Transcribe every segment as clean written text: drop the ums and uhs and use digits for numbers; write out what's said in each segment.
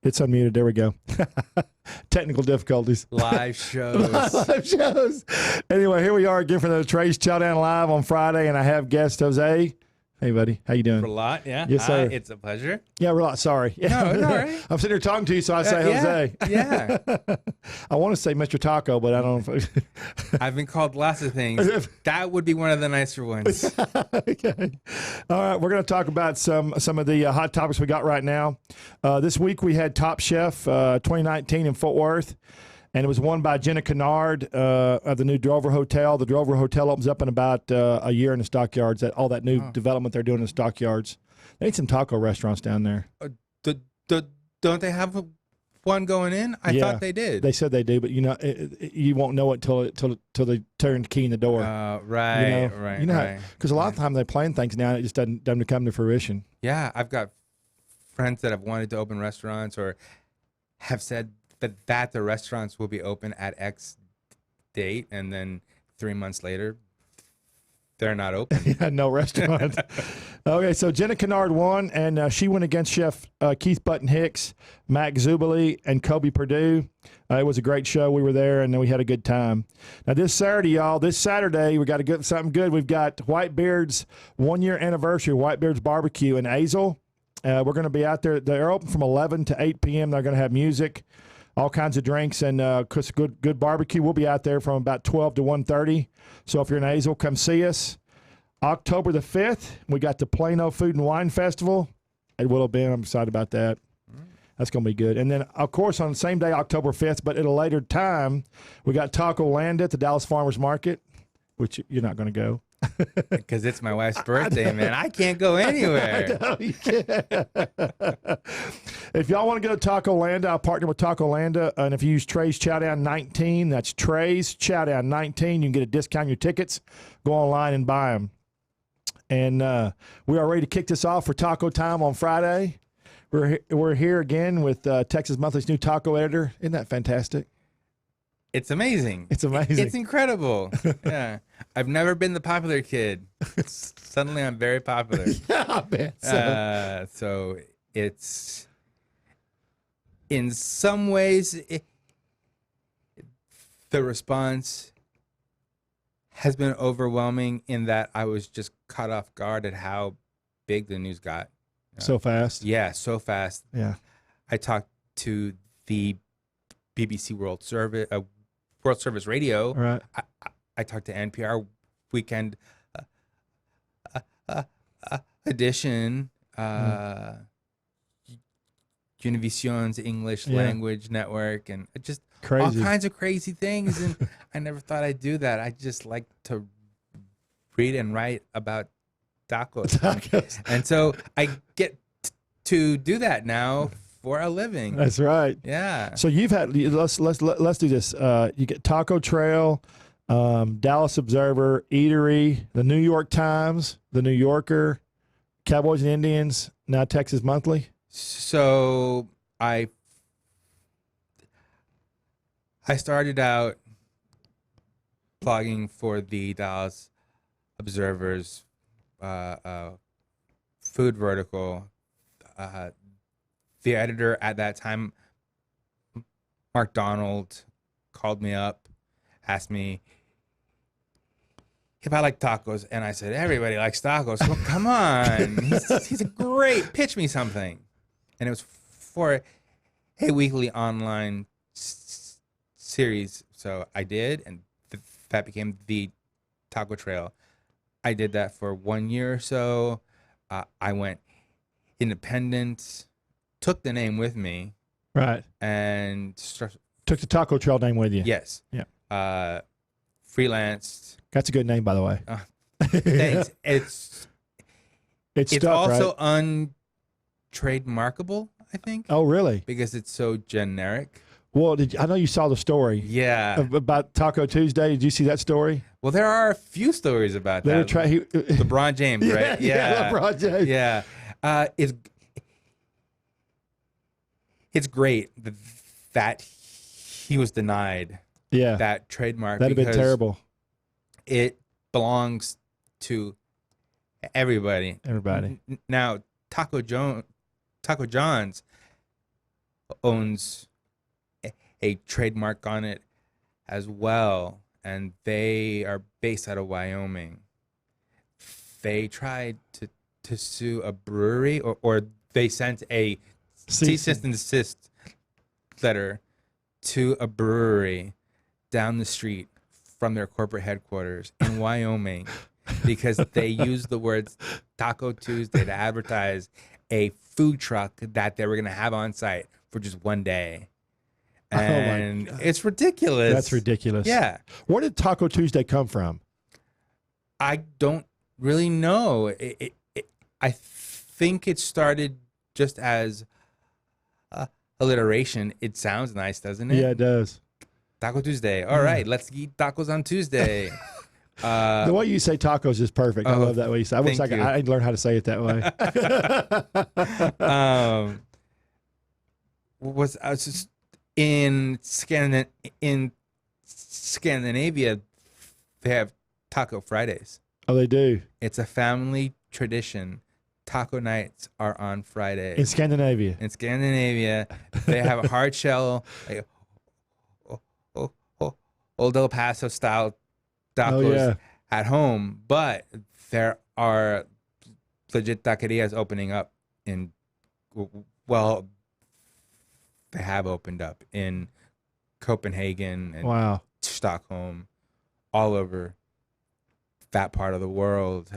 It's unmuted. There we go. Technical difficulties. Live shows. Live shows. Anyway, here we are again for the Trey's Chow Down Live on Friday, and I have guest Jose. Hey, buddy. How you doing? Ralat, yeah. Yes, sir. It's a pleasure. Yeah, Ralat. Sorry. No, it's all right. I'm sitting here talking to you, so I say Jose. Yeah. I want to say Mr. Taco, but I don't know if I've been called lots of things. That would be one of the nicer ones. Okay. All right. We're going to talk about some of the hot topics we got right now. This week we had Top Chef 2019 in Fort Worth, and it was won by Jenna Kennard of the new Drover Hotel. The Drover Hotel opens up in about a year in the Stockyards. All that new development they're doing in the Stockyards. They need some taco restaurants down there. Don't they have one going in? I thought they did. They said they do, but you won't know it till they turn the key in the door. Right. Because a lot of times they plan things now and it just doesn't come to fruition. Yeah, I've got friends that have wanted to open restaurants or have said that the restaurants will be open at X date, and then 3 months later, they're not open. Yeah, no restaurant. Okay, so Jenna Kennard won, and she went against Chef Keith Button Hicks, Mac Zubili, and Kobe Perdue. It was a great show. We were there, and we had a good time. Now, this Saturday, we got something good. We've got Whitebeard's 1 year anniversary, Whitebeard's Barbecue in Azle. We're going to be out there. They're open from 11 to 8 p.m. They're going to have music, all kinds of drinks, and good barbecue. We'll be out there from about 12 to 1:30. So if you're in Azle, come see us. October the 5th, we got the Plano Food and Wine Festival at Willow Bend. I'm excited about that. That's going to be good. And then, of course, on the same day, October 5th, but at a later time, we got Taco Land at the Dallas Farmers Market, which you're not going to go. Because it's my wife's birthday, man. I can't go anywhere. I know, you can't. If y'all want to go to Taco Landa, I'll partner with Taco Landa. And if you use Trey's Chow Down 19, that's Trey's Chow Down 19, you can get a discount on your tickets. Go online and buy them. And we are ready to kick this off for Taco Time on Friday. We're here again with Texas Monthly's new taco editor. Isn't that fantastic? It's amazing. It's amazing. It's incredible. Yeah. I've never been the popular kid. Suddenly I'm very popular. Yeah, I bet so. So it's, in some ways, the response has been overwhelming in that I was just caught off guard at how big the news got. So fast? Yeah, so fast. Yeah. I talked to the BBC World Service Radio. Right. I talked to NPR Weekend Edition, Univision's English Language Network, and just all kinds of crazy things. And I never thought I'd do that. I just like to read and write about tacos. And so I get to do that now for a living. That's right. Yeah. So you've had, let's do this. You get Taco Trail, Dallas Observer, Eatery, the New York Times, the New Yorker, Cowboys and Indians, now Texas Monthly. So I started out blogging for the Dallas Observer's food vertical. The editor at that time, Mark Donald, called me up, asked me if I like tacos, and I said, everybody likes tacos. Well, come on. He's a great, pitch me something. And it was for a weekly online series. So I did, and that became the Taco Trail. I did that for 1 year or so. I went independent, took the name with me. Right. And took the Taco Trail name with you. Yes. Yeah. Freelanced. That's a good name, by the way. Thanks. It's stuck, also right? untrademarkable, I think. Oh, really? Because it's so generic. Well, I know you saw the story. Yeah. About Taco Tuesday. Did you see that story? Well, there are a few stories about that. LeBron James, right? Yeah. LeBron James. Yeah. It's great that he was denied that trademark. That'd have been terrible. It belongs to everybody. Everybody. Now, Taco John's owns a trademark on it as well, and they are based out of Wyoming. They tried to sue a brewery, or they sent a cease and desist letter to a brewery down the street from their corporate headquarters in Wyoming because they used the words Taco Tuesday to advertise a food truck that they were going to have on site for just one day. And it's ridiculous. That's ridiculous. Yeah. Where did Taco Tuesday come from? I don't really know. I think it started just as alliteration. It sounds nice, doesn't it? Yeah, it does. Taco Tuesday. All right, let's eat tacos on Tuesday. The way you say tacos is perfect. I love that way you say. I wish I'd learn how to say it that way. I was just in Scandinavia, they have Taco Fridays. Oh, they do. It's a family tradition. Taco nights are on Fridays. In Scandinavia. In Scandinavia, they have a hard shell, like Old El Paso style tacos at home, but there are legit taquerias opening up in, well, they have opened up in Copenhagen and Stockholm, all over that part of the world.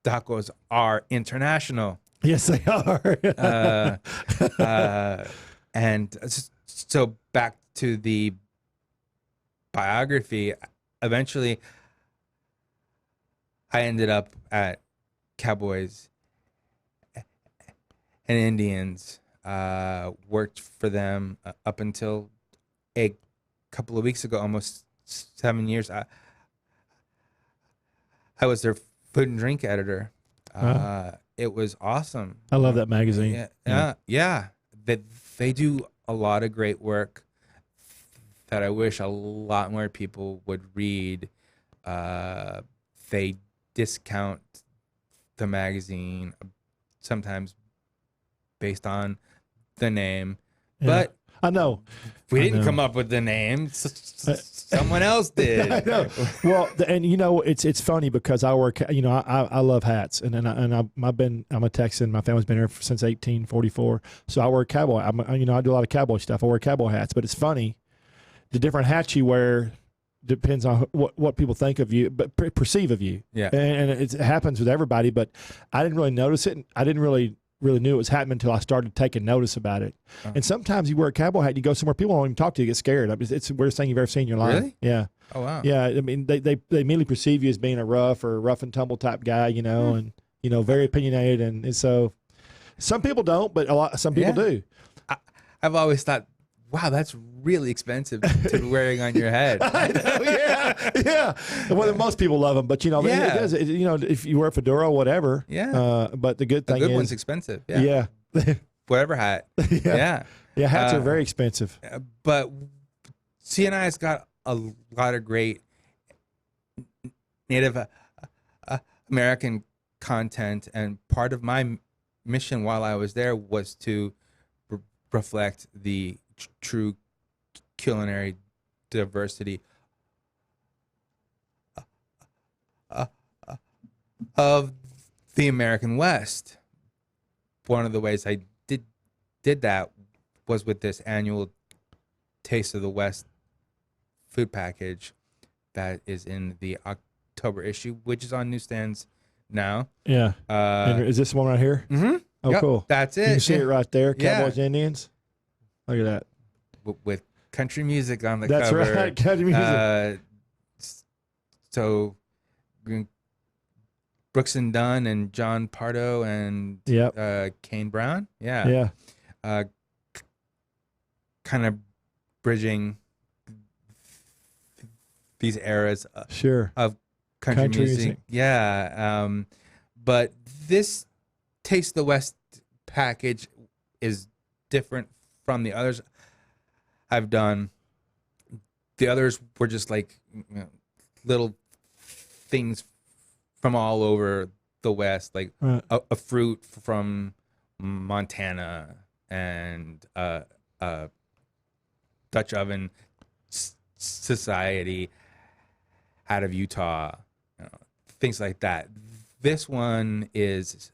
Tacos are international. Yes, they are. And so back to the biography, eventually I ended up at Cowboys and Indians, worked for them up until a couple of weeks ago, almost 7 years. I was their food and drink editor. It was awesome. I love that magazine. Yeah. They do a lot of great work that I wish a lot more people would read. They discount the magazine sometimes based on the name, but I know we didn't come up with the name. Someone else did. I know. Well, and it's funny because I work. I love hats, and I'm a Texan. My family's been here since 1844, so I wear cowboy. I do a lot of cowboy stuff. I wear cowboy hats, but it's funny, the different hats you wear depends on what people think of you, but perceive of you. Yeah, and it happens with everybody. But I didn't really notice it. I didn't really knew it was happening until I started taking notice about it. And sometimes you wear a cowboy hat, you go somewhere, people won't even talk to you, get scared. It's the worst thing you've ever seen in your life. Really? Yeah. Oh, wow. Yeah. I mean, they immediately perceive you as being a rough and tumble type guy, and, very opinionated. And so some people don't, but some people do. I've always thought, wow, that's really expensive to be wearing on your head. I know, yeah. Well, most people love them, but it does. If you wear a fedora, whatever. Yeah. But the good thing is, one's expensive. Yeah. Whatever hat. Yeah. Yeah. Hats are very expensive. But CNI has got a lot of great Native American content, and part of my mission while I was there was to reflect the true culinary diversity of the American West. One of the ways I did that was with this annual Taste of the West food package that is in the October issue, which is on newsstands now. Yeah. Is this one right here? Mm-hmm. Oh, yep, cool. That's it. You can see it right there. Cowboys, Yeah. Indians. Look at that. With country music on the That's cover. That's right. Country music. So Brooks and Dunn and John Pardo and Kane Brown. Yeah. Yeah. Kind of bridging these eras of country music. Yeah. But this Taste the West package is different from the others I've done. The others were just like little things from all over the West, like a fruit from Montana and a Dutch oven society out of Utah, things like that. This one is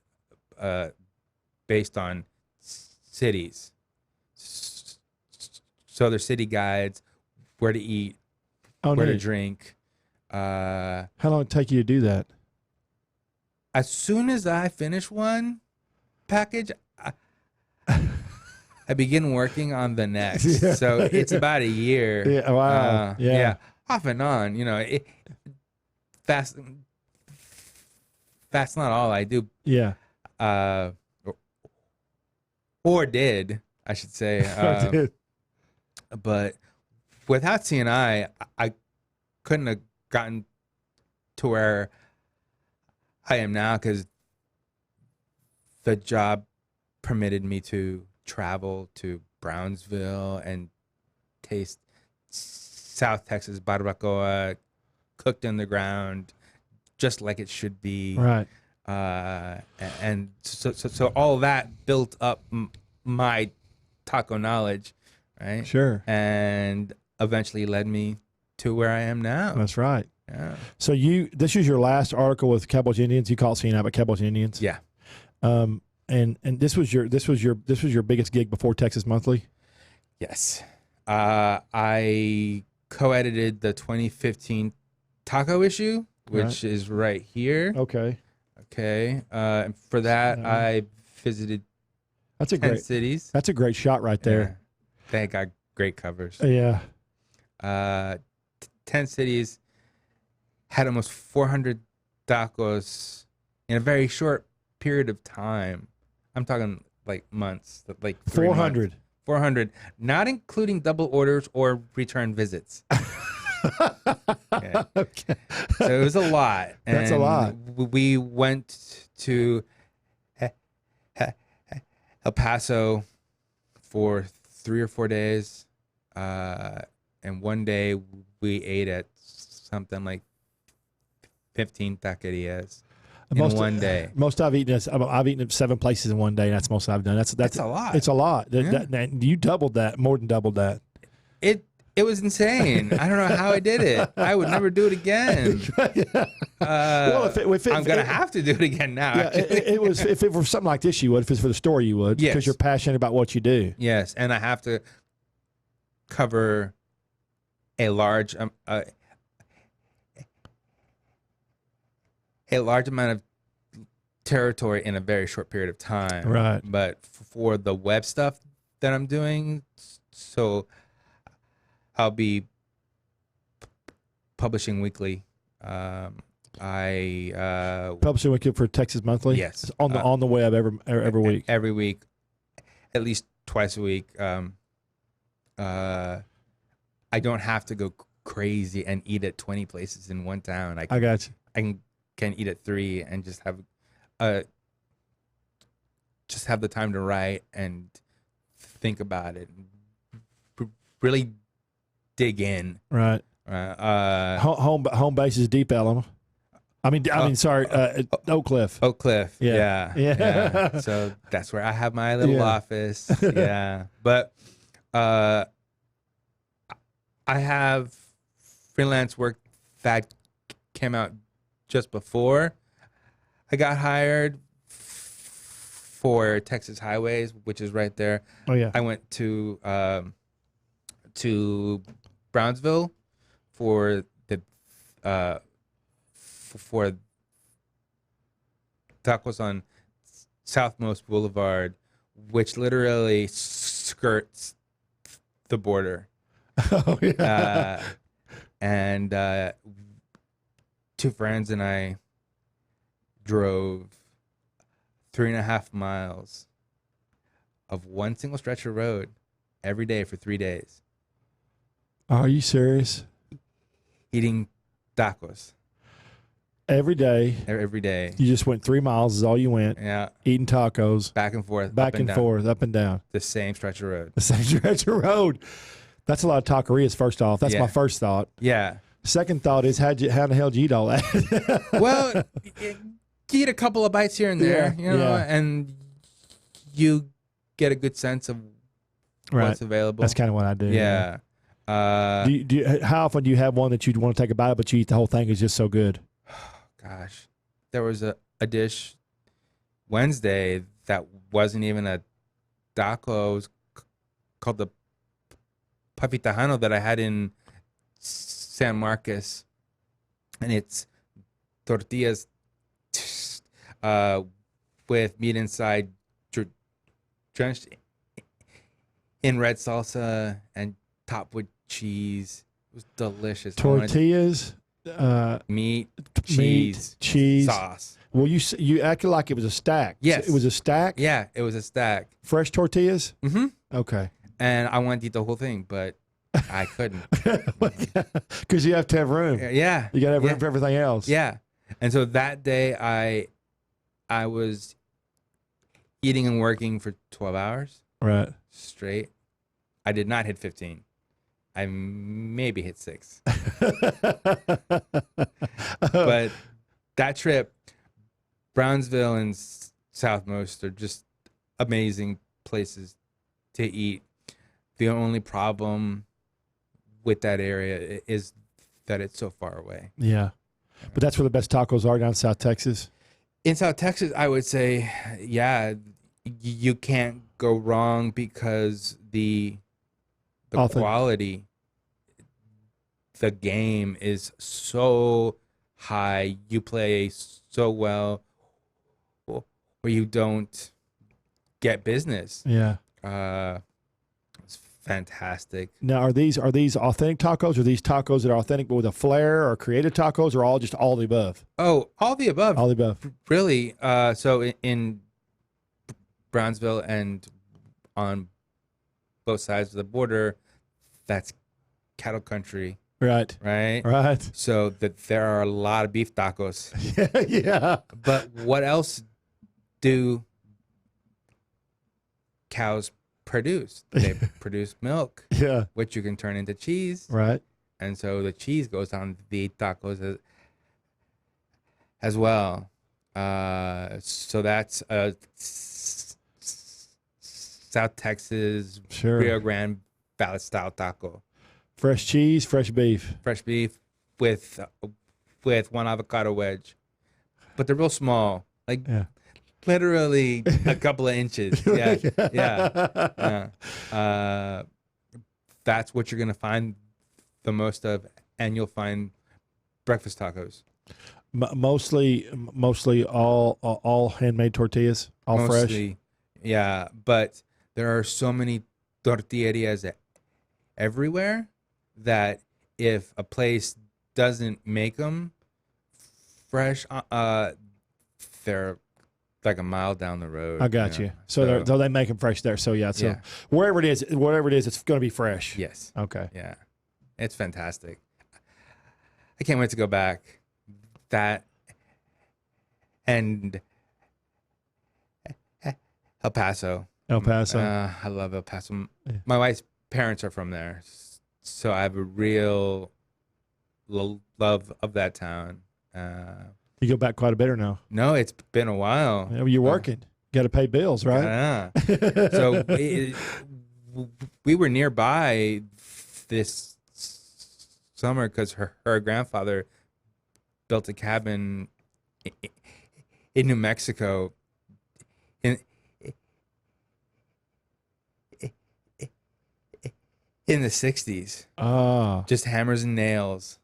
based on cities. So there's city guides, where to eat, where to drink. How long did it take you to do that? As soon as I finish one package, I begin working on the next. Yeah. So it's about a year. Yeah, wow. Yeah. Off and on. Fast not all I do. Yeah. Or did, I should say. But without CNI, I couldn't have gotten to where I am now, because the job permitted me to travel to Brownsville and taste South Texas barbacoa cooked in the ground, just like it should be. Right. And so all that built up my taco knowledge, right? Sure. And eventually led me to where I am now. That's right. Yeah. So this is your last article with Cowboys Indians. You call it CNI, but Cowboys Indians. Yeah. And this was your biggest gig before Texas Monthly. Yes. I co-edited the 2015 taco issue, which is right here. Okay. Okay. For that, I visited That's a 10 great cities. That's a great shot right there. Yeah. They got great covers. Yeah. 10 cities, had almost 400 tacos in a very short period of time. I'm talking like months, like 400. 400, not including double orders or return visits. Yeah. Okay. So it was a lot. That's a lot. We went to El Paso for 3 or 4 days. And one day we ate at something like 15 taquerias in one day. Most I've eaten at 7 places in one day. And that's most I've done. That's a lot. It's a lot. Yeah. You doubled that, more than doubled that. It was insane. I don't know how I did it. I would never do it again. Well, I'm gonna have to do it again now. Yeah, it was. If it were something like this, you would. If it's for the story, you would. Yes. Because you're passionate about what you do. Yes, and I have to cover a large amount of territory in a very short period of time. Right. But for the web stuff that I'm doing, so I'll be publishing weekly. Publishing weekly for Texas Monthly. Yes. It's on the web every week. Every week, at least twice a week. I don't have to go crazy and eat at 20 places in one town. I got you. I can eat at 3 and just have the time to write and think about it. Really dig in. Right. Home base is Deep Ellum. Sorry, Oak Cliff. Oak Cliff. Yeah. Yeah. So that's where I have my little office. Yeah. But I have freelance work that came out just before I got hired for Texas Highways, which is right there. Oh yeah. I went to Brownsville for the for tacos on Southmost Boulevard, which literally skirts the border. Oh yeah. And 2 friends and I drove 3.5 miles of one single stretch of road every day for 3 days. Are you serious? Eating tacos. Every day. Every day. You just went 3 miles is all you went. Yeah. Eating tacos. Back and forth. Back and forth, up and down. The same stretch of road. The same stretch of road. That's a lot of taquerias, first off. That's my first thought. Yeah. Second thought is, how the hell did you eat all that? Well, you eat a couple of bites here and there, and you get a good sense of Right. what's available. That's kind of what I do. Yeah. How often do you have one that you'd want to take a bite, but you eat the whole thing? Is just so good. Gosh, there was a dish Wednesday that wasn't even a taco. It was called the Puffy Tejano that I had in San Marcos, and it's tortillas with meat inside, drenched in red salsa and topped with cheese. It was delicious. Tortillas, Meat, cheese, sauce. Well, you acted like it was a stack. Yes. It was a stack? Yeah, it was a stack. Fresh tortillas? Mm-hmm. Okay. And I wanted to eat the whole thing, but I couldn't. Because you have to have room. Yeah. You got to have room for everything else. Yeah. And so that day I was eating and working for 12 hours. Right. Straight. I did not hit 15. I maybe hit 6. But that trip, Brownsville and Southmost are just amazing places to eat. The only problem with that area is that it's so far away. Yeah. But that's where the best tacos are, down South Texas. In South Texas, I would say, yeah, you can't go wrong because the quality, the game is so high. You play so well, or you don't get business. Yeah. It's fantastic. Now, are these authentic tacos, or these tacos that are authentic but with a flair, or creative tacos, or all the above? Oh, all the above. All the above. Really. So in Brownsville and on both sides of the border, that's cattle country. Right. Right. Right. So that there are a lot of beef tacos. Yeah. But what else do cows produce? They produce milk, Yeah. which you can turn into cheese. Right. And so the cheese goes on the tacos as well. So that's South Texas, Sure. Rio Grande Valley style taco. Fresh cheese, fresh beef. Fresh beef with one avocado wedge, but they're real small, like literally a couple of inches. Yeah. That's what you're gonna find the most of, and you'll find breakfast tacos. Mostly all handmade tortillas, all Mostly, fresh. Yeah, but there are so many tortillerias everywhere that if a place doesn't make them fresh, they're like a mile down the road. I got you. So they make them fresh there. So yeah. So Yeah. whatever it is, it's going to be fresh. Yes. Okay. Yeah. It's fantastic. I can't wait to go back. That and El Paso. El Paso. I love El Paso. My wife's parents are from there, so I have a real love of that town. You go back quite a bit or no? No, it's been a while. Yeah, well, you're working. Got to pay bills, right? Yeah. So we were nearby this summer because her grandfather built a cabin in New Mexico in the 60s. Oh. Just hammers and nails.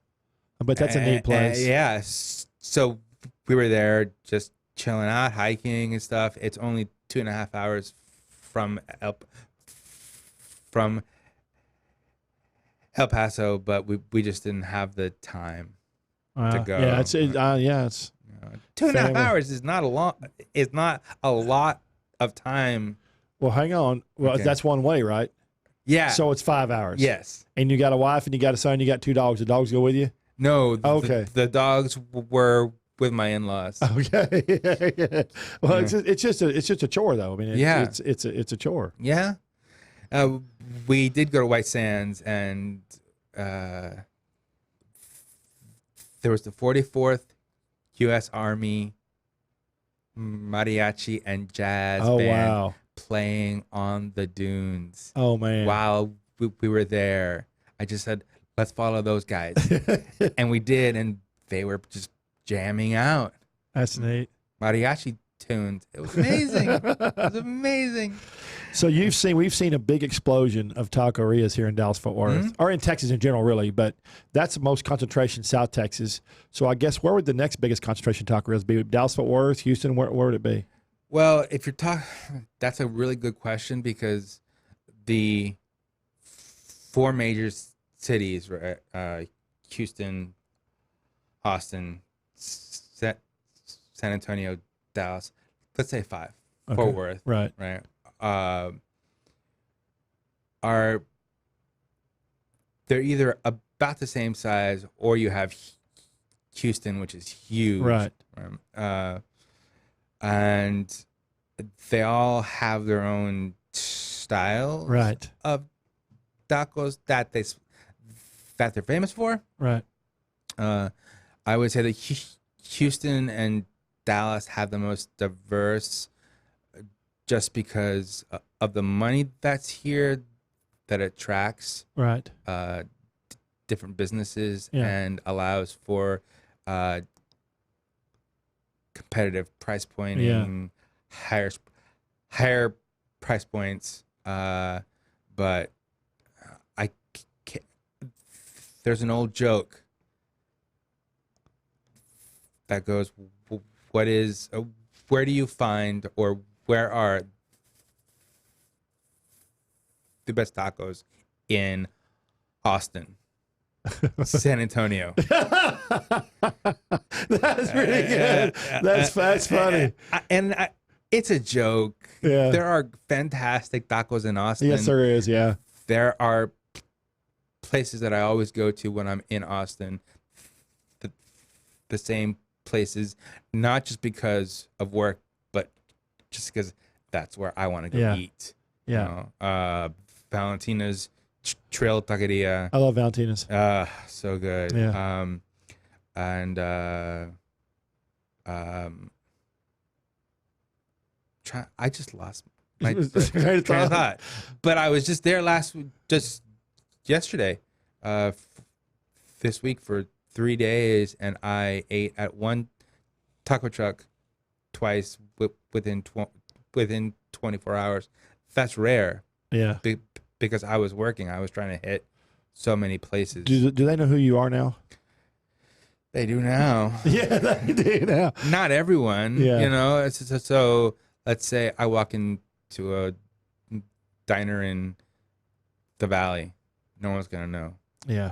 But that's a neat place. Yeah. So we were there just chilling out, hiking and stuff. It's only 2.5 hours from El Paso, but we just didn't have the time to go. Yeah, it's 2.5 hours is not a lot. It's not a lot of time. Well, hang on. Well, Okay. that's one way, right? Yeah. So it's 5 hours. Yes. And you got a wife and you got a son. You got 2 dogs. The dogs go with you. No. Okay. The dogs were with my in-laws. Okay. Yeah. Well, it's just a chore though. I mean, it's a chore. Yeah. We did go to White Sands, and there was the 44th U.S. Army Mariachi and Jazz Oh Band wow. playing on the dunes Oh man. while we were there. I just said, let's follow those guys. And we did, and they were just jamming out That's neat. mariachi tunes. It was amazing. It was amazing. So we've seen a big explosion of taquerias here in Dallas-Fort Worth, or in Texas in general, really. But that's the most concentration, South Texas. So I guess where would the next biggest concentration of taquerias be? Dallas-Fort Worth, Houston. Where would it be? Well, if you're talking, that's a really good question, because the four major cities, right? Houston, Austin, San Antonio, Dallas. Let's say five. Okay. Fort Worth. Right. Right. They're either about the same size, or you have Houston, which is huge. Right. And they all have their own styles, Right. of tacos that they're famous for. Right. I would say that Houston and Dallas have the most diverse, just because of the money that's here, that attracts Right. different businesses, Yeah. and allows for competitive price pointing, higher price points. But I can't, there's an old joke that goes, "What is? Where do you find, or where are the best tacos in Austin, San Antonio?" That's pretty good. That's funny. And it's a joke. Yeah. There are fantastic tacos in Austin. Yes, there is. Yeah. There are places that I always go to when I'm in Austin. The same places, not just because of work, but just because that's where I want to go Yeah. eat. Yeah. You know? Valentina's Trail Taqueria. I love Valentina's. So good. Yeah. I just lost my Train of train of thought. thought. But I was just there just yesterday, this week for 3 days, and I ate at one taco truck twice within 24 hours. That's rare. Yeah. Because I was working. I was trying to hit so many places. Do they know who you are now? They do now. Yeah, they do now. Not everyone. Yeah. You know, so let's say I walk into a diner in the Valley. No one's going to know Yeah.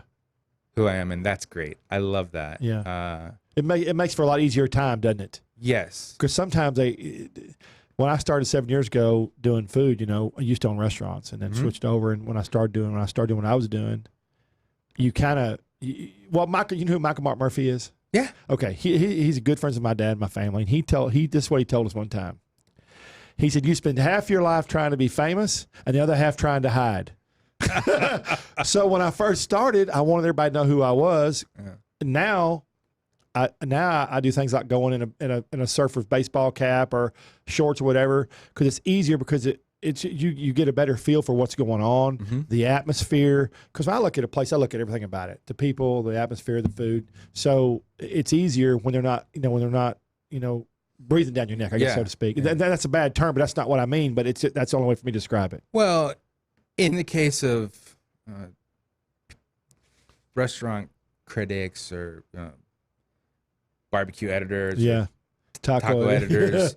who I am, and that's great. I love that. Yeah. It makes for a lot easier time, doesn't it? Yes. Because sometimes when I started 7 years ago doing food, you know, I used to own restaurants and then switched over. And when I started doing what I was doing, you kind of, Michael, you know who Michael Mark Murphy is? Yeah. Okay. He's a good friend of my dad and my family. And this is what he told us one time. He said, you spend half your life trying to be famous and the other half trying to hide. So when I first started, I wanted everybody to know who I was. Yeah. Now I do things like going in a surfer's baseball cap or shorts or whatever, because it's easier, because you get a better feel for what's going on, the atmosphere. Because when I look at a place, I look at everything about it, the people, the atmosphere, the food. So it's easier when they're not breathing down your neck, I guess, so to speak. Yeah. That's a bad term, but that's not what I mean. But that's the only way for me to describe it. Well, in the case of restaurant critics or barbecue editors, Yeah, taco editors,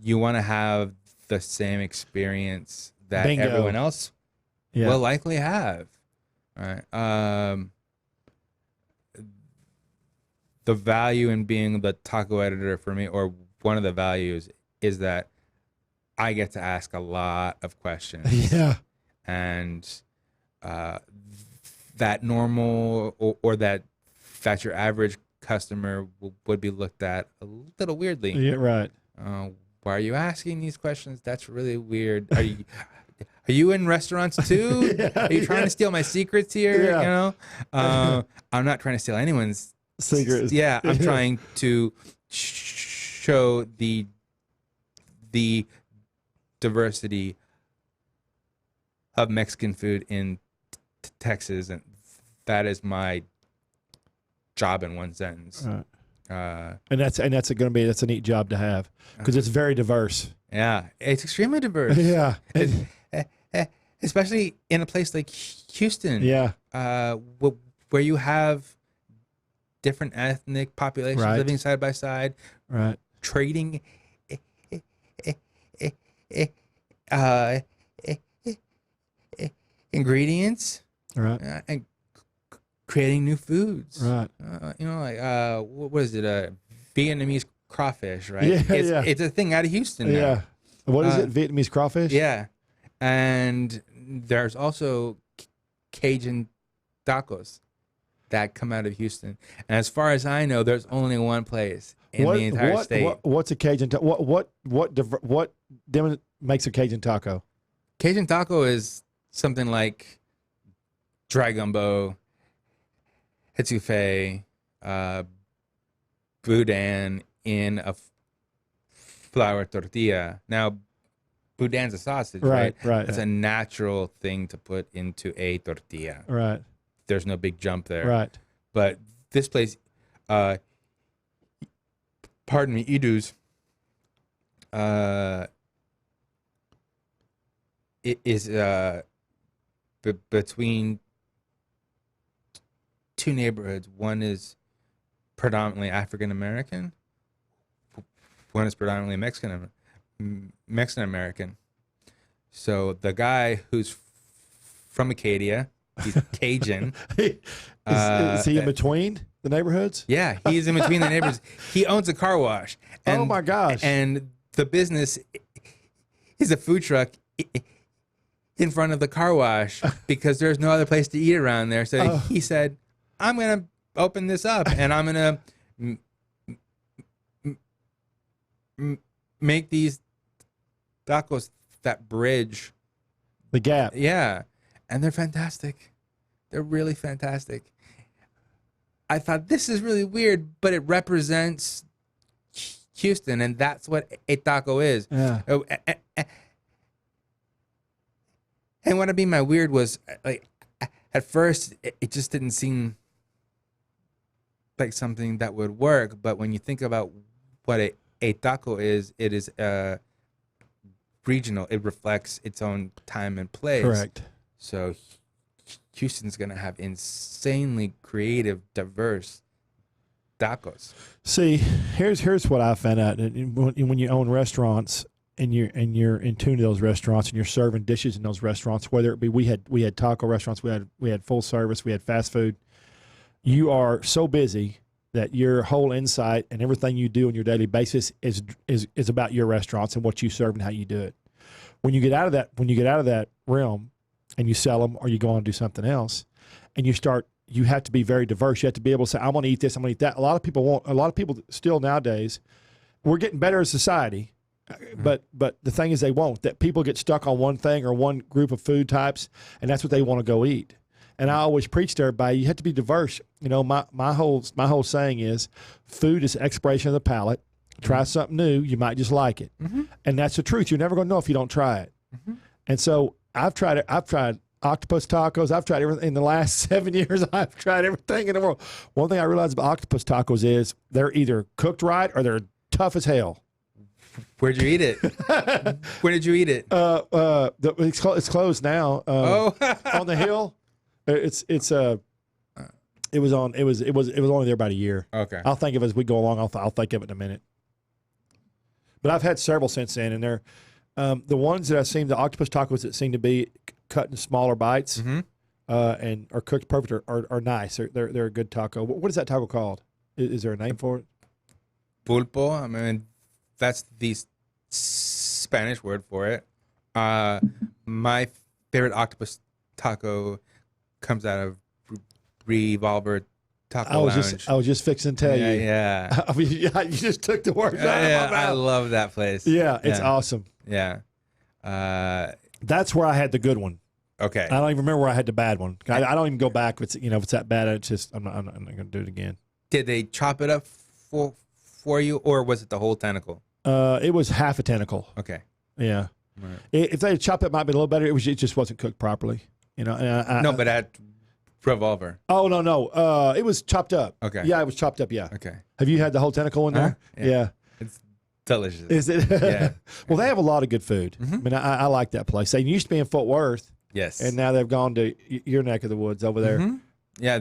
you want to have the same experience that Bingo. everyone else will likely have. Right. The value in being the taco editor for me, or one of the values, is that I get to ask a lot of questions. Yeah. And that normal or that your average customer would be looked at a little weirdly. Yeah, right. Why are you asking these questions? That's really weird. Are you in restaurants too? Are you trying to steal my secrets here? Yeah. You know, I'm not trying to steal anyone's Secrets. Yeah, I'm trying to show the diversity of Mexican food in Texas, and that is my job in one sentence. Right. And that's a neat job to have because it's very diverse. Yeah, it's extremely diverse. Yeah, especially in a place like Houston. Yeah, where you have different ethnic populations Right. living side by side, right. trading ingredients, Right. And creating new foods. Right. What is it? Vietnamese crawfish, right? Yeah, it's a thing out of Houston now. Yeah. What is it? Vietnamese crawfish? Yeah. And there's also Cajun tacos that come out of Houston. And as far as I know, there's only one place in the entire state. What's a Cajun taco? What makes a Cajun taco? Cajun taco is something like dry gumbo, etouffee, boudin in a flour tortilla. Now, boudin's a sausage, right? Right. That's a natural thing to put into a tortilla. Right. There's no big jump there. Right. But this place, pardon me, Idu's, it is between two neighborhoods. One is predominantly African American. One is predominantly Mexican American. So the guy who's from Acadia, he's Cajun. Is he in between the neighborhoods? Yeah, he's in between the neighborhoods. He owns a car wash. And, Oh my gosh. And the business is a food truck in front of the car wash because there's no other place to eat around there. So he said, I'm going to open this up and I'm going to make these tacos that bridge The gap. Yeah. And they're fantastic. They're really fantastic. I thought this is really weird, but it represents Houston, and that's what a taco is. Yeah. And what I mean by weird was, like, at first, it just didn't seem like something that would work. But when you think about what a taco is, it is regional. It reflects its own time and place. Correct. So Houston's going to have insanely creative, diverse tacos. See, here's what I found out. When you own restaurants and you're in tune to those restaurants and you're serving dishes in those restaurants, whether it be we had taco restaurants, we had full service, we had fast food. You are so busy that your whole insight and everything you do on your daily basis is about your restaurants and what you serve and how you do it. When you get out of that realm and you sell them or you go on and do something else, and you have to be very diverse. You have to be able to say, I'm going to eat this, I'm going to eat that. A lot of people still nowadays, we're getting better as society, but the thing is they won't. That people get stuck on one thing or one group of food types, and that's what they want to go eat. And I always preach to everybody, you have to be diverse. You know, my whole saying is, food is exploration of the palate. Try something new, you might just like it. Mm-hmm. And that's the truth. You're never going to know if you don't try it. Mm-hmm. And so I've tried octopus tacos. I've tried everything in the last 7 years. I've tried everything in the world. One thing I realized about octopus tacos is they're either cooked right or they're tough as hell. Where'd you eat it? Where did you eat it? It's closed now. On the hill. It was only there about a year. Okay. I'll think of it as we go along. I'll think of it in a minute. But I've had several since then, and they're the ones that I've seen, the octopus tacos that seem to be cut in smaller bites, mm-hmm. And are cooked perfect are nice. They're a good taco. What is that taco called? Is there a name for it? Pulpo. I mean, that's the Spanish word for it. My favorite octopus taco comes out of Revolver Taco Lounge. I was just fixing to tell you. Yeah. I mean, you just took the words out of my mouth. I love that place. Yeah, it's awesome. Yeah. That's where I had the good one. Okay. I don't even remember where I had the bad one. I don't even go back. If it's that bad, it's just I'm not going to do it again. Did they chop it up for you, or was it the whole tentacle? It was half a tentacle. Okay. Yeah. Right. If they had chopped it, might be a little better. It just wasn't cooked properly. You know. And No, but at Revolver. oh no, it was chopped up. Okay. Yeah, it was chopped up. Yeah. Okay. Have you had the whole tentacle in there? Uh-huh. Yeah. It's delicious. Is it? Yeah. Well, they have a lot of good food. Mm-hmm. I mean, I like that place. They used to be in Fort Worth, Yes. and now they've gone to your neck of the woods over there. Mm-hmm. Yeah.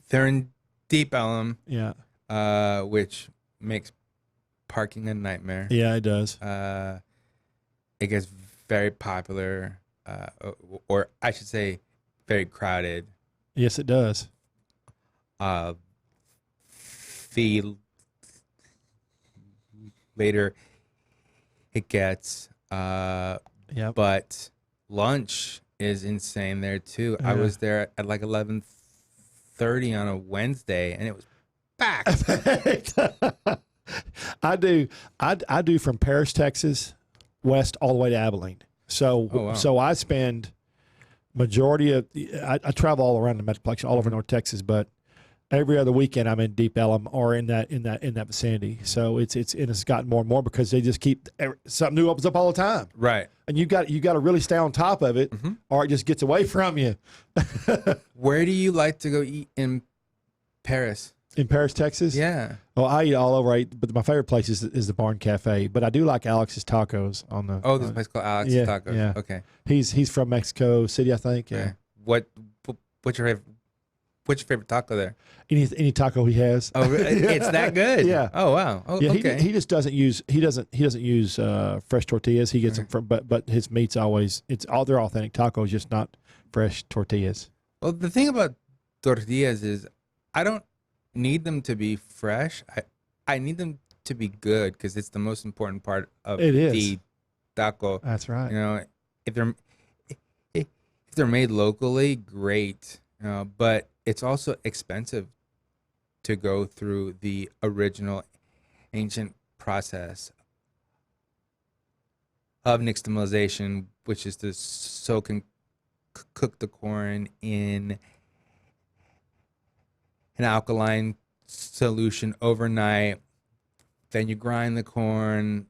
They're in Deep Ellum, Yeah. which makes parking a nightmare. Yeah, it does. It gets very popular, or I should say, very crowded. Yes, it does. The later it gets, Yeah. but lunch is insane there too. I Yeah. was there at like 11:30 on a Wednesday, and it was packed. I do from Paris, Texas, west all the way to Abilene. So Oh, wow. so I spend majority of I travel all around the Metroplex, all over North Texas, but every other weekend I'm in Deep Ellum or in that vicinity. So it's gotten more and more because they just keep something new opens up all the time, Right. and you got to really stay on top of it, or it just gets away from you. Where do you like to go eat in Paris? In Paris, Texas, Yeah. well, I eat all over, but my favorite place is the Barn Cafe. But I do like Alex's Tacos on the. Oh, there's a place called Alex's yeah, Tacos. yeah. Okay. He's from Mexico City, I think. Yeah. Okay. What's your favorite taco there? Any taco he has. Oh, it's that good. Yeah. Oh, wow. Oh, Yeah, okay. he just doesn't use fresh tortillas. He gets them from, but his meat's always they're authentic tacos, just not fresh tortillas. Well, the thing about tortillas is I don't need them to be fresh. I need them to be good because it's the most important part of It is. the taco. That's right. You know, if they're made locally, great. But it's also expensive to go through the original ancient process of nixtamalization, which is to soak and cook the corn in an alkaline solution overnight. Then you grind the corn.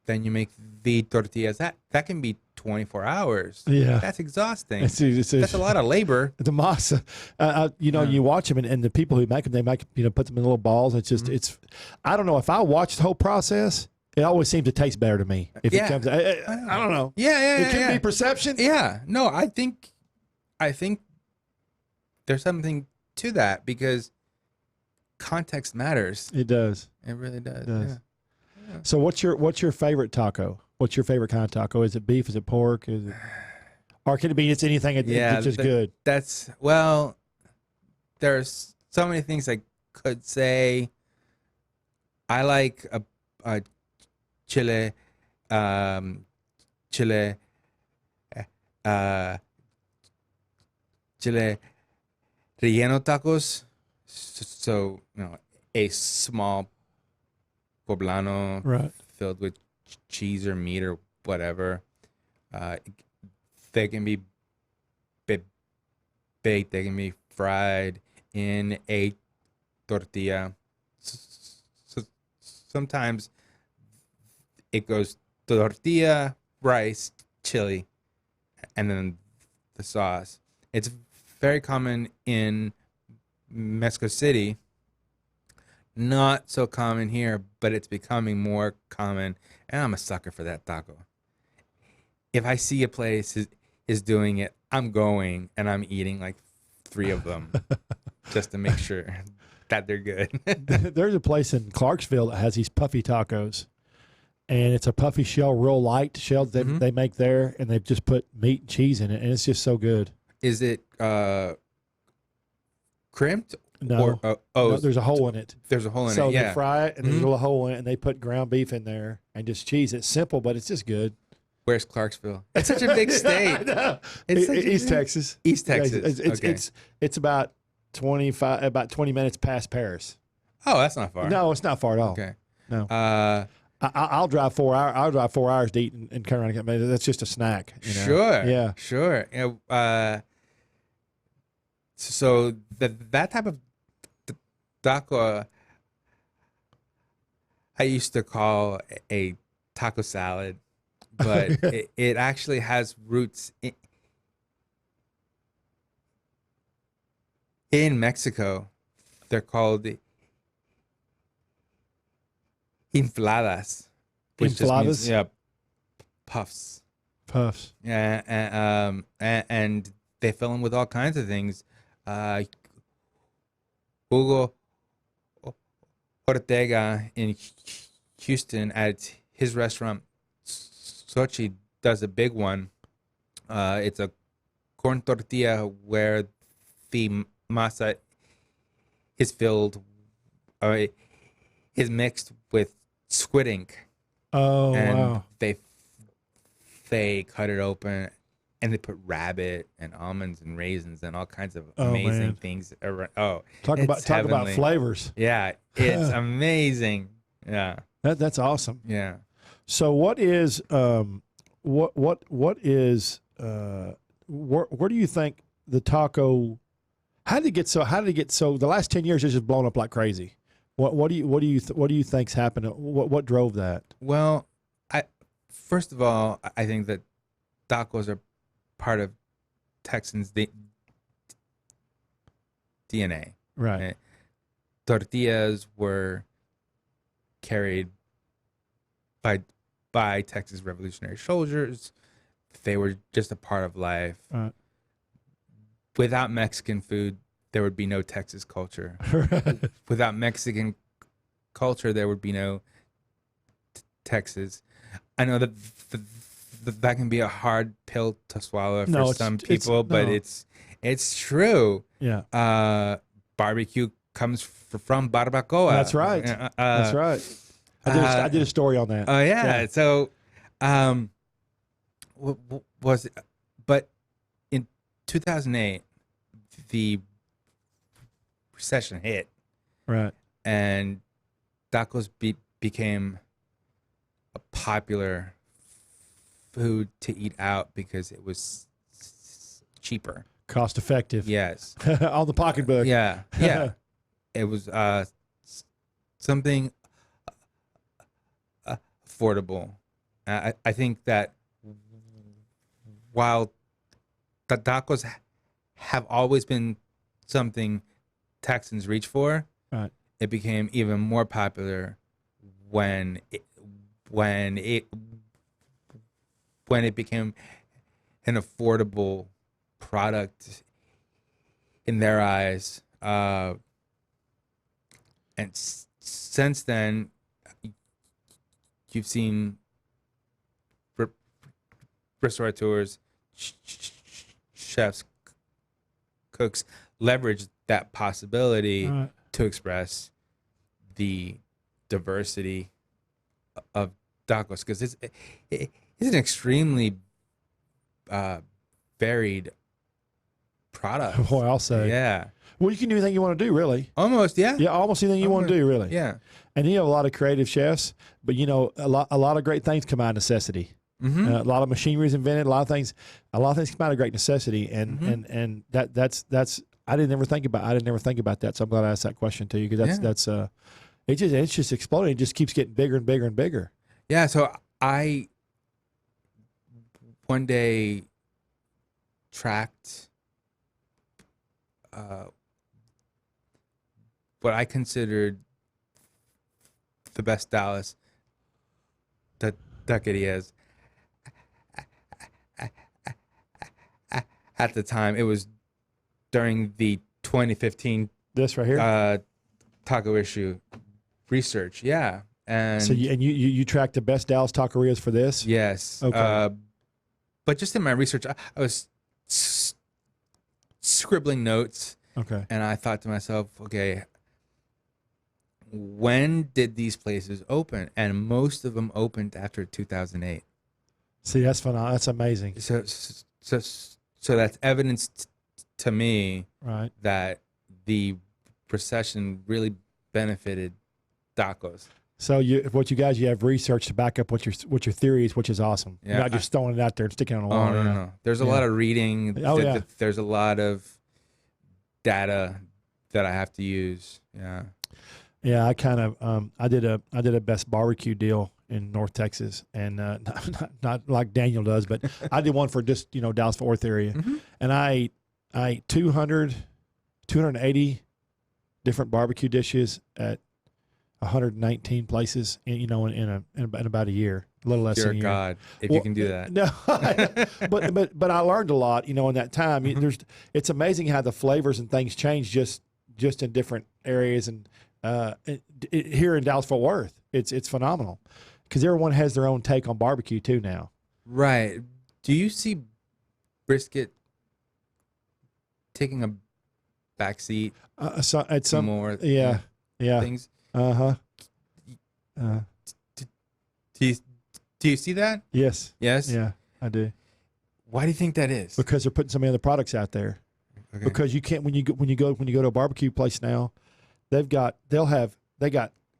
Then you make the tortillas. That can be 24 hours. Yeah. That's exhausting. It's That's a lot of labor. The masa, you watch them, and the people who make them, put them in little balls. It's just, I don't know. If I watch the whole process, it always seems to taste better to me. If it comes, I don't know. Yeah. It can be perception. Yeah. No, I think there's something to that because context matters. It does. It really does. It does. Yeah. So what's your favorite taco? What's your favorite kind of taco? Is it beef? Is it pork? Or can it be it's anything? It's just good. There's so many things I could say. I like a chile relleno tacos. So a small poblano Right. filled with cheese or meat or whatever. They can be baked. They can be fried in a tortilla. So sometimes it goes tortilla, rice, chili, and then the sauce. It's very common in Mexico City. Not so common here, but it's becoming more common, and I'm a sucker for that taco. If I see a place is doing it, I'm going and I'm eating like 3 of them just to make sure that they're good. There's a place in Clarksville that has these puffy tacos, and it's a puffy shell, real light shell that they make there, and they've just put meat and cheese in it, and it's just so good. Is it crimped? No, no, there's a hole in it. There's a hole in So it. Yeah. they fry it, and there's a little hole in it, and they put ground beef in there and just cheese. It's simple, but it's just good. Where's Clarksville? It's such a big state. I know. It's such a East big- Texas. East Texas. Okay. It's about 20 minutes past Paris. Oh, that's not far. No, it's not far at all. Okay. No. Uh, I'll drive 4 hours. I'll drive 4 hours to eat and come around. That's just a snack. Sure. Yeah. Sure. So that type of taco, I used to call a taco salad but it actually has roots in Mexico. They're called infladas, which just means, Infladas? puffs. Puffs. Yeah, and they fill them with all kinds of things. Hugo Ortega in Houston at his restaurant Sochi does a big one. It's a corn tortilla where the masa is filled, is mixed with squid ink, Oh, and wow. they cut it open and they put rabbit and almonds and raisins and all kinds of Oh, amazing man. things around. Oh, Talk about it's heavenly. flavors. Yeah, it's amazing. Yeah, That's awesome. yeah. So what is what is where do you think the taco? How did it get so? The last 10 years it's just blown up like crazy. What do you think's happened? What drove that? Well, first of all, I think that tacos are part of Texans' DNA. Right. Tortillas were carried by Texas Revolutionary soldiers. They were just a part of life. Right. Without Mexican food, there would be no Texas culture. Without Mexican culture, there would be no Texas. I know that that can be a hard pill to swallow for some people, but it's true. Yeah. Barbecue comes from barbacoa. That's right. That's right. I did a story on that. Oh yeah. So, was it? But in 2008, the recession hit, Right. and tacos became a popular food to eat out because it was cheaper. Cost effective. Yes. On the pocketbook. Yeah. Yeah. It was something affordable. I think that while the tacos have always been something Texans reach for, Right. it became even more popular when it became an affordable product in their eyes. And since then, you've seen restaurateurs, chefs, cooks leverage that possibility Right. to express the diversity of tacos, because it's an extremely varied product. Boy, I'll say. Yeah. Well, you can do anything you want to do, really. Almost, yeah. Yeah, almost anything you want to do, really. Yeah. And you have a lot of creative chefs, but a lot of great things come out of necessity. Mm-hmm. A lot of machinery is invented. A lot of things come out of great necessity, and Mm-hmm. that's I didn't ever think about that. So I'm glad I asked that question to you, because it's just exploding. It just keeps getting bigger and bigger and bigger. Yeah. So I one day tracked what I considered the best Dallas taquerias at the time. It was during the 2015 This right here. taco issue research. Yeah. And So you tracked the best Dallas taquerias for this? yes. Okay. But just in my research, I was scribbling notes, Okay. and I thought to myself, okay, when did these places open? And most of them opened after 2008. See, that's fun. That's amazing. So that's evidence to me Right. that the recession really benefited tacos. So you have research to back up what your theory is, which is awesome. Yeah, You're not just throwing it out there and sticking it on the Oh, wall. no. There's a lot of reading. Oh, yeah. There's a lot of data that I have to use. Yeah. Yeah, I kind of I did a best barbecue deal in North Texas, and not like Daniel does, but I did one for just Dallas Fort Worth area, and I ate 280 different barbecue dishes at 119 places, in about a year, a little less Dear than a year. God, if you can do that. No, but I learned a lot, in that time. It's amazing how the flavors and things change just in different areas, and here in Dallas Fort Worth, it's phenomenal because everyone has their own take on barbecue too now. Right. Do you see brisket taking a backseat At some more? yeah Things. Do you see that? Yes. Yes. Yeah, I do. Why do you think that is? Because they're putting so many other products out there. Okay. Because you can't when you go to a barbecue place now, they got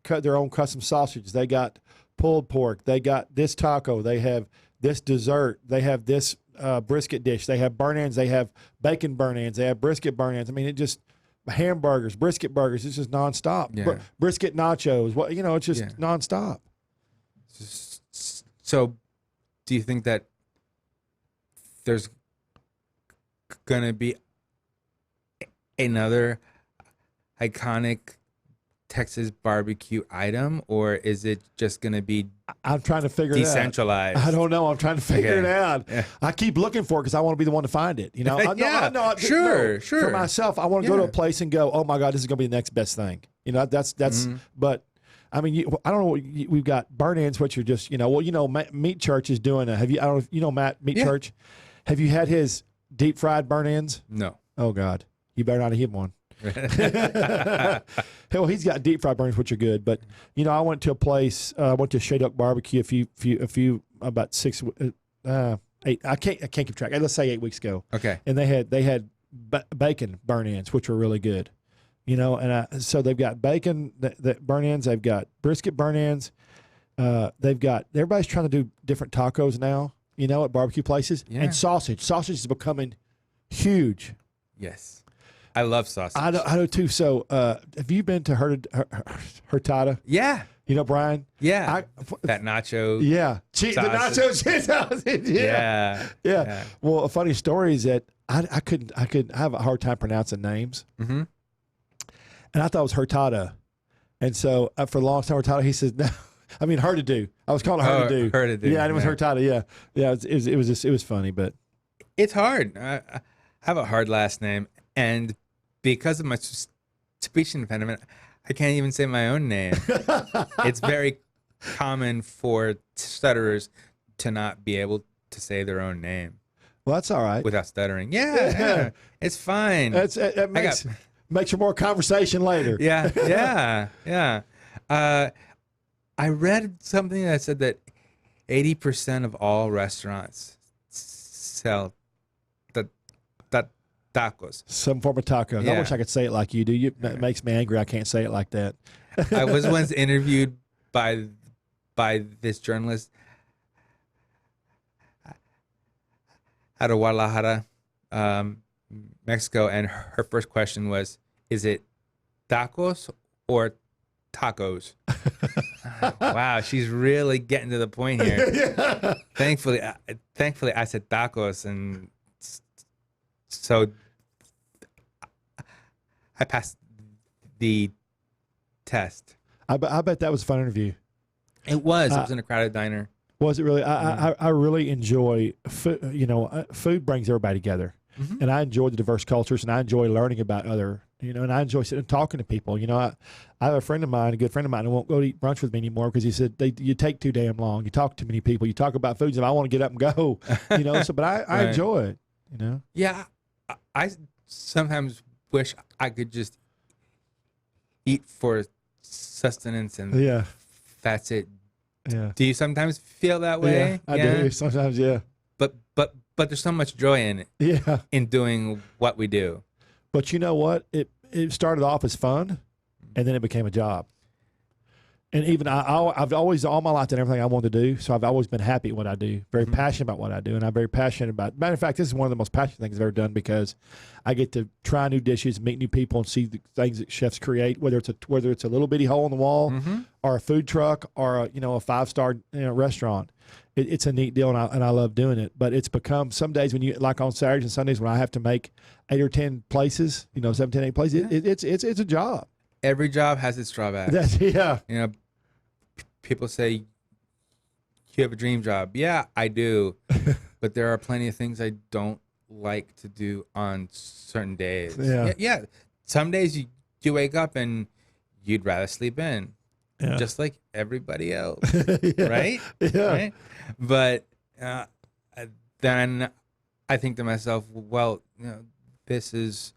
their own custom sausages. They got pulled pork. They got this taco. They have this dessert. They have this brisket dish. They have burn ends. They have bacon burn ends. They have brisket burn ends. I mean, it just hamburgers, brisket burgers. It's just nonstop. Yeah. Brisket nachos. It's just nonstop. So, do you think that there's gonna be another iconic Texas barbecue item, or is it just going to be I'm trying to figure decentralized? it out. I don't know. I'm trying to figure it out. Yeah. I keep looking for it because I want to be the one to find it. Sure. For myself, I want to go to a place and go, oh my God, this is going to be the next best thing. That's. But I mean, I don't know. We've got burn ends, which are just Meat Church is doing I don't know Matt Meat Church. Have you had his deep fried burn ends? No. Oh God, you better not have him one. Well, he's got deep fried burgers, which are good. But I went to a place. I went to Shade Duck Barbecue a few about 8. I can't keep track. Let's say 8 weeks ago. Okay. And they had bacon burn ends, which were really good. So they've got bacon that burn ends. They've got brisket burn ends. Everybody's trying to do different tacos now. At barbecue places, and sausage. Sausage is becoming huge. Yes. I love sausage. I do too. So, have you been to Hurtada? Yeah. Brian? Yeah. That nacho. Yeah. The nacho. Yeah. Well, a funny story is that I have a hard time pronouncing names. Mm-hmm. And I thought it was Hurtada. And so for the longest time, Hurtada, he says, no. I mean, hard to do. I was calling it hard to do. Hard to do. Yeah, and it was Hurtada. Yeah. Yeah. It was funny, but it's hard. I have a hard last name. And because of my speech impediment, I can't even say my own name. It's very common for stutterers to not be able to say their own name. Well, that's all right. Without stuttering. Yeah. It's fine. It makes for more conversation later. Yeah. I read something that said that 80% of all restaurants sell tacos. Some form of tacos. Yeah. I wish I could say it like you do. It makes me angry. I can't say it like that. I was once interviewed by this journalist out of Guadalajara, Mexico, and her first question was, "Is it tacos or tacos?" Wow, she's really getting to the point here. Yeah. Thankfully, I said tacos, and so I passed the test. I bet that was a fun interview. It was. It was in a crowded diner. Was it really? I really enjoy food. Food brings everybody together, and I enjoy the diverse cultures, and I enjoy learning about other. And I enjoy sitting and talking to people. I have a friend of mine, a good friend of mine, who won't go to eat brunch with me anymore because he said you take too damn long. You talk to too many people. You talk about foods, and I want to get up and go. So, but I Right. enjoy it. Yeah, I sometimes wish I could just eat for sustenance and that's it. Yeah. Do you sometimes feel that way? Yeah, I do sometimes. Yeah. But there's so much joy in it. Yeah. In doing what we do. But you know what? It started off as fun, and then it became a job. And even I've always, all my life, done everything I wanted to do. So I've always been happy at what I do, very passionate about what I do. And I'm very passionate about, matter of fact, this is one of the most passionate things I've ever done because I get to try new dishes, meet new people, and see the things that chefs create, whether it's a little bitty hole in the wall or a food truck or a 5-star restaurant. It's a neat deal, and I love doing it. But it's become, some days when you, like on Saturdays and Sundays when I have to make 8 or 10 places, 7, 10, 8 places, it's a job. Every job has its drawbacks. Yeah. People say, you have a dream job. Yeah, I do. But there are plenty of things I don't like to do on certain days. Yeah. Some days you wake up and you'd rather sleep in. Yeah. Just like everybody else. Right? Yeah. Right? But then I think to myself, well, this is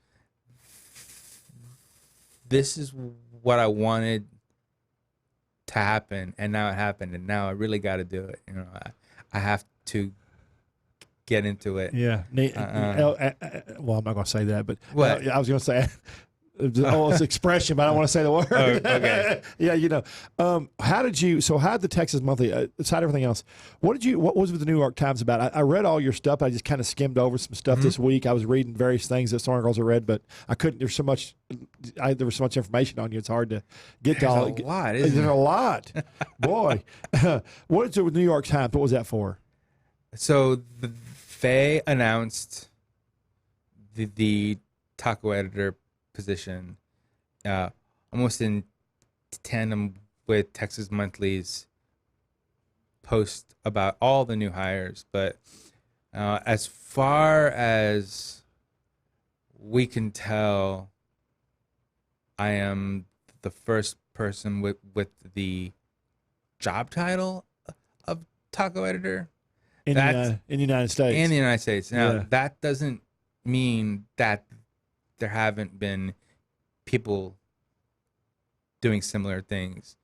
what I wanted to happen, and now it happened, and now I really got to do it. I have to get into it. Yeah. Well, I'm not going to say that, but what? I was going to say it's expression, but I don't want to say the word. Oh, okay. Yeah, how did the Texas Monthly, aside everything else, what was the New York Times about? I read all your stuff. I just kind of skimmed over some stuff this week. I was reading various things that Storm Girls have read, but I couldn't. There was so much information on you. It's hard to get to all. There's a lot. Boy, what is it with New York Times? What was that for? So they announced the taco editor position almost in tandem with Texas Monthly's post about all the new hires. But as far as we can tell, I am the first person with the job title of taco editor in the United States. In the United States. Now, that doesn't mean that there haven't been people doing similar things.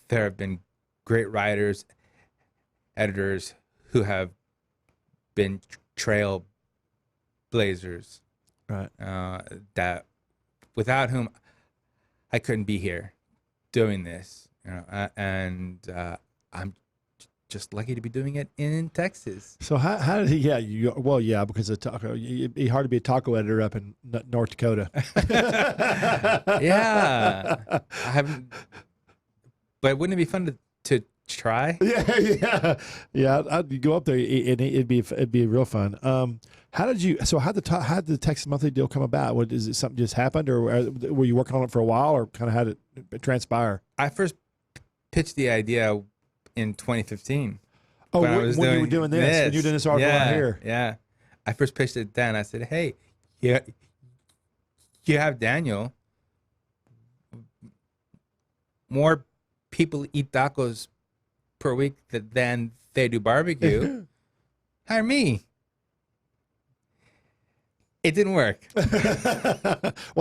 There have been great writers, editors who have been trailblazers, right? That without whom I couldn't be here doing this, and I'm just lucky to be doing it in Texas. So how did he? Yeah, because of taco, it'd be hard to be a taco editor up in North Dakota. Yeah, I haven't. But wouldn't it be fun to try? Yeah. I'd go up there and it'd be real fun. How did the Texas Monthly deal come about? Is it something just happened, or were you working on it for a while, or kind of how did it transpire? I first pitched the idea in 2015. Oh, when you were doing this, when you were doing this article right here. Yeah. I first pitched it then. I said, hey, you have Daniel. More people eat tacos per week than they do barbecue. Hire me. It didn't work. Well,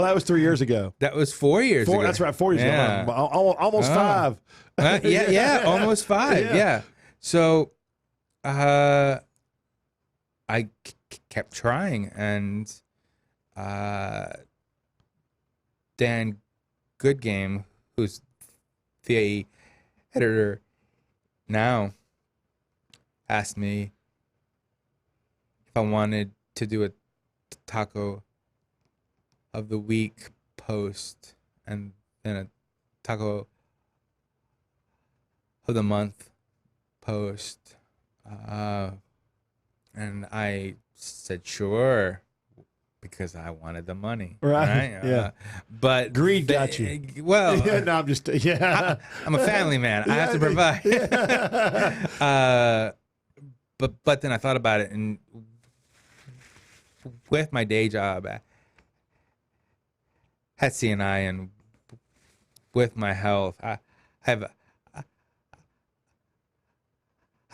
that was 3 years ago. That was 4 years ago. That's right, 4 years ago. Almost 5. Almost 5. Yeah. So I kept trying, and Dan Goodgame, who's the editor now, asked me if I wanted to do a taco of the week post and then a taco of the month post, and I said sure because I wanted the money, right? Yeah, but greed got you. Well, no, I'm just I'm a family man. I have to provide. But then I thought about it, and with my day job at CNI and with my health, I have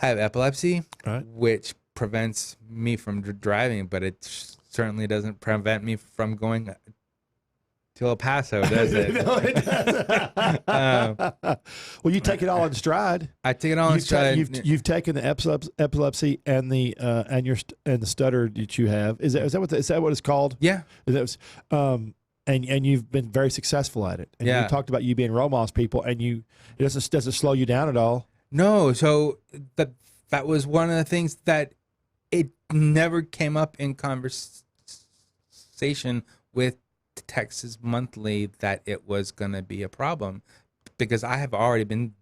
epilepsy, right, which prevents me from driving, but it certainly doesn't prevent me from going to El Paso, does it? No, it doesn't. Well, you take it all in stride. I take it all in stride. You've taken the epilepsy and the the stutter that you have. Is that what it's called? Yeah. and you've been very successful at it. And you talked about you being role models people, and it doesn't slow you down at all. No, so that was one of the things that it never came up in conversation with Texas Monthly that it was going to be a problem, because I have already been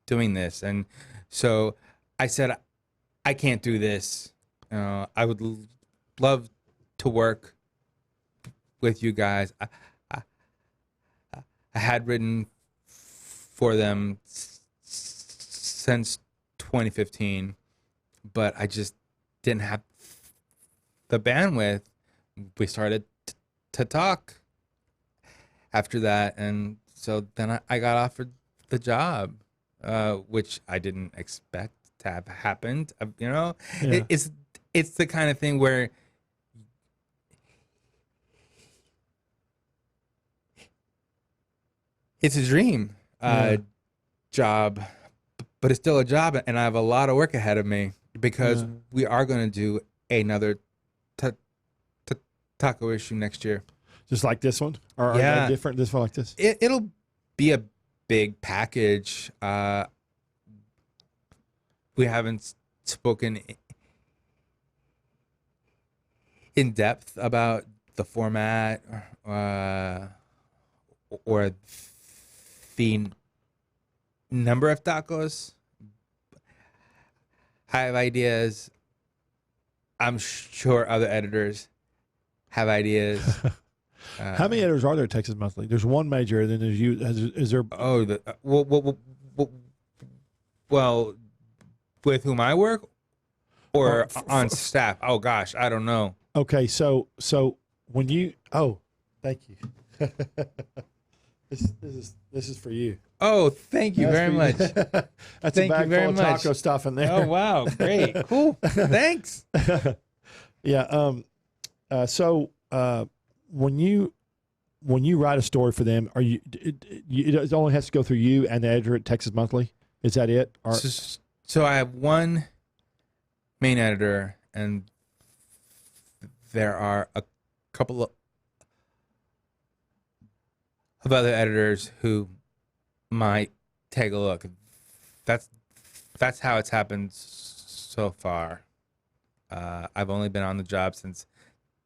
doing this. And so I said, I can't do this. I would love to work with you guys. I had written for them since 2015, but I just didn't have the bandwidth. We started to talk after that, and so then I got offered the job, which I didn't expect to have happened. It's the kind of thing where it's a dream job, but it's still a job, and I have a lot of work ahead of me, because we are going to do another taco issue next year. Just like this one? Or are they different, this one like this? It'll be a big package. We haven't spoken in depth about the format or the number of tacos. I have ideas. I'm sure other editors have ideas. How many editors are there at Texas Monthly? There's one major, and then there's you. Is there? Oh, well, with whom I work, or on staff? Oh gosh, I don't know. Okay, so when you thank you. This is for you. Oh, thank you very much. That's a bag full of taco stuff in there. Oh wow, great, cool, thanks. Yeah. So when you write a story for them, are it only has to go through you and the editor at Texas Monthly? Is that it? Or? So I have one main editor, and there are a couple of other editors who might take a look. That's how it's happened so far. I've only been on the job since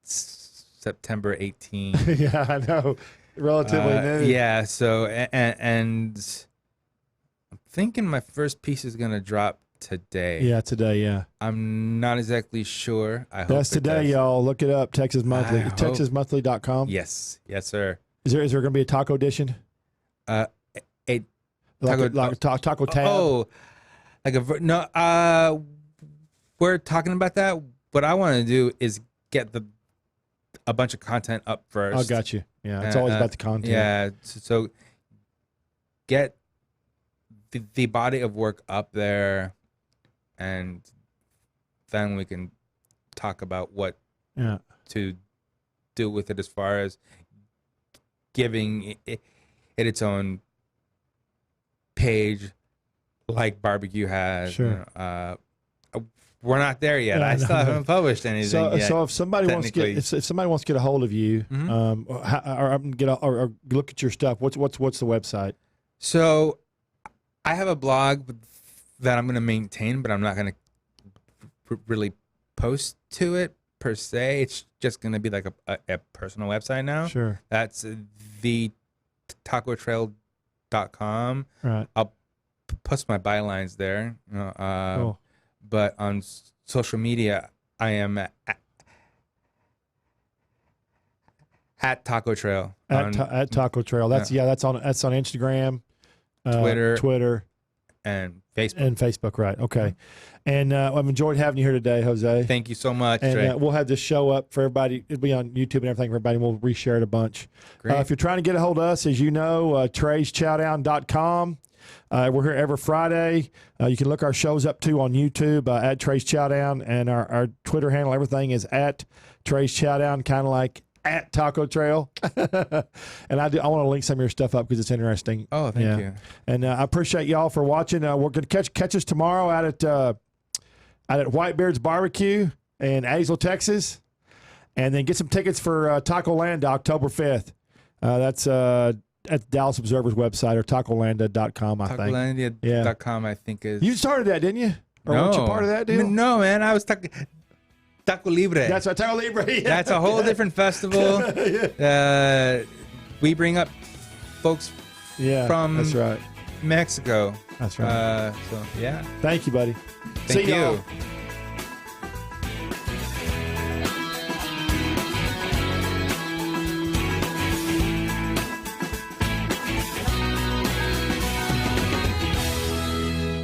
September 18. Yeah, I know. Relatively new. Yeah, so and I'm thinking my first piece is gonna drop today. Yeah, today, yeah. I'm not exactly sure. I hope that's today, y'all. Look it up, Texas Monthly. TexasMonthly.com. Yes, there. Is there going to be a taco edition? A taco tab? Oh, no. We're talking about that. What I want to do is get a bunch of content up first. I got you. Yeah, it's always about the content. Yeah, so get the body of work up there, and then we can talk about what to do with it as far as giving it its own page, like barbecue has. Sure. We're not there yet. I still haven't published anything yet. So if somebody wants to get a hold of you, or look at your stuff, what's the website? So I have a blog that I'm going to maintain, but I'm not going to really post to it per se. It's just going to be like a personal website now. Sure. That's the tacotrail.com. Right. I'll post my bylines there. Cool. But on social media, I am at Taco Trail. At Taco Trail. That's on Instagram, Twitter, and Facebook. Right. Okay. And I've enjoyed having you here today, Jose. Thank you so much, and Trey. We'll have this show up for everybody. It'll be on YouTube and everything for everybody. And we'll reshare it a bunch. Great. If you're trying to get a hold of us, as you know, TreysChowdown.com. We're here every Friday. You can look our shows up too on YouTube at Trey's Chowdown, and our Twitter handle, everything is at Trey's Chowdown, kind of like at Taco Trail. And I want to link some of your stuff up because it's interesting. Oh, thank you. And I appreciate y'all for watching. We're going to catch us tomorrow out at Whitebeard's Barbecue in Azle, Texas. And then get some tickets for Taco Land October 5th. That's at Dallas Observer's website or tacolanda.com, I think. Tacolandia.com, I think is. You started that, didn't you? Or no. weren't you part of that deal? No, man. I was Taco Libre. That's right, Taco Libre. Yeah. That's a whole different festival. We bring up folks from that's right. Mexico. That's right. So, yeah. Thank you, buddy. Thank See you. y'all.